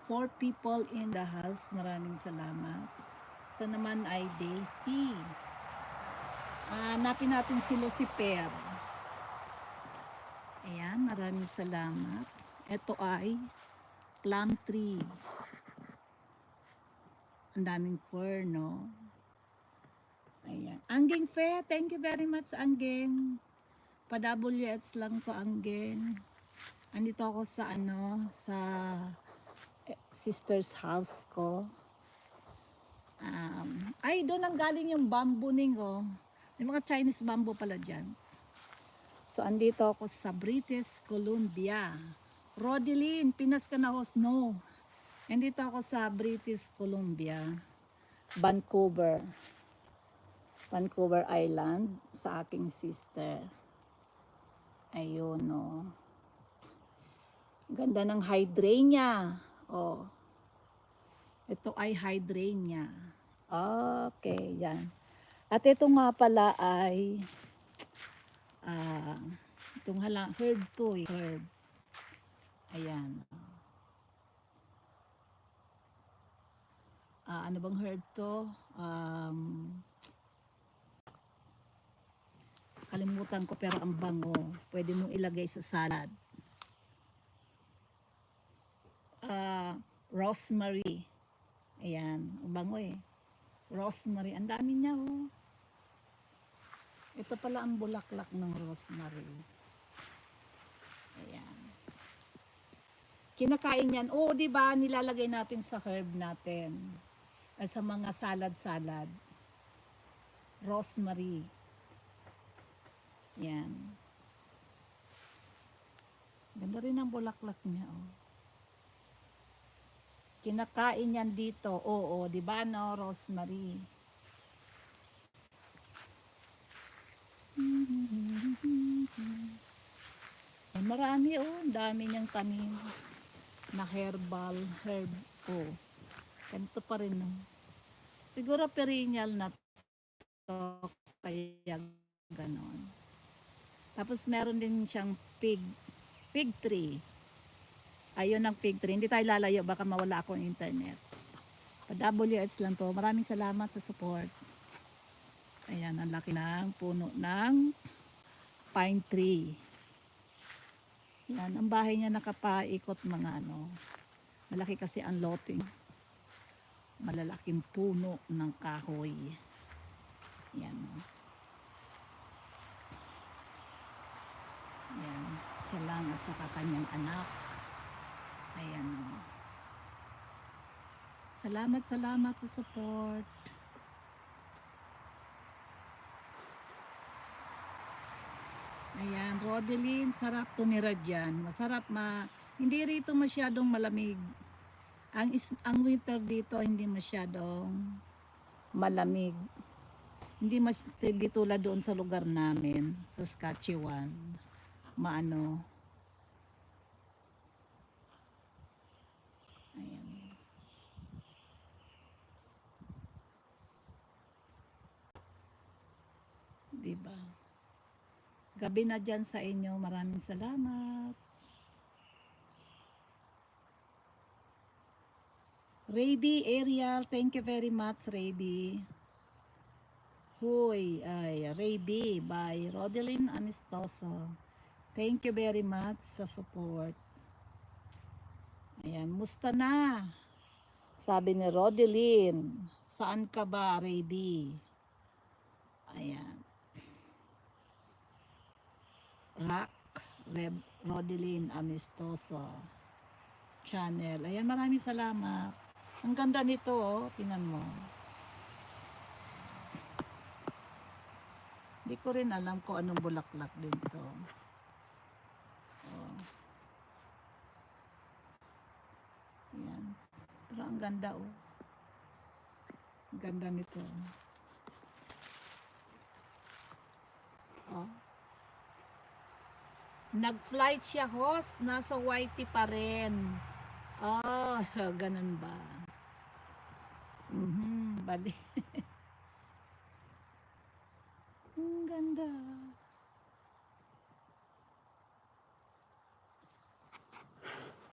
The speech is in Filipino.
4 people in the house. Maraming salamat. Ito naman ay Daisy. Hanapin natin si Lucifer. Ayan, maraming salamat. Ito ay plum tree. Ang daming fur, no? Ayan. Anggeng Fe, thank you very much, Anggeng. Pa-WH lang to, Anggeng. Andito ako sa sa sister's house ko. Ay, doon ang galing yung bamboo ningo. May mga Chinese bamboo pala dyan. So, andito ako sa British Columbia. Rodeline, Pinas ka na host? No. Andito ako sa British Columbia. Vancouver. Vancouver Island sa aking sister. Ayun, no. Ganda ng hydrangea. Oh. Ito ay hydrangea. Okay, yan. At ito nga pala ay itong herb to, herb. Ayan. Ano bang herb to? Kalimutan ko pero ang bango. Pwede mong ilagay sa salad. Rosemary. Ayan, ang bango eh. Rosemary, ang dami niya oh. Ito pala ang bulaklak ng rosemary. Ayan. Kinakain yan. Oo, di ba? Nilalagay natin sa herb natin. Sa mga salad-salad. Rosemary. Yan. Ganda rin ang bulaklak niya oh. Kinakain yan dito. Oo, di ba no, rosemary? Marami oh, dami niyang tanim na herbal, herb. Oh, ganito pa rin no. Siguro perennial na to, kaya ganon. Tapos meron din siyang fig tree. Ayun ang fig tree. Hindi tayo lalayo, baka mawala akong internet. Pa-WS lang to. Maraming salamat sa support. Ayan, ang laki ng puno ng pine tree. Yan, ang bahay niya nakapaikot mga malaki kasi ang loting. Malalaking puno ng kahoy. Yan. Yan, siya lang at saka kanyang anak. Ayan o. Salamat sa support. Ayan, Rodeline, sarap tumira dyan. Masarap hindi rito masyadong malamig. Ang winter dito hindi masyadong malamig. Hindi tulad doon sa lugar namin, sa Saskatchewan. Ayan. Diba? Gabi na dyan sa inyo. Maraming salamat. Raby Ariel, thank you very much, Raby. Huy, ay, Raby by Rodeline Amistoso. Thank you very much sa support. Ayan, musta na? Sabi ni Rodeline, saan ka ba, Raby? Ayan. Rodeline Amistoso channel. Ayan, maraming salamat. Ang ganda nito, oh. Tingnan mo. Hindi ko rin alam kung anong bulaklak dito. Oh. Ayan. Pero ang ganda, oh. Ang ganda nito. Oh. Nag-flight siya, host. Nasa YT pa rin. Oh, ganun ba? Bali. Ang ganda.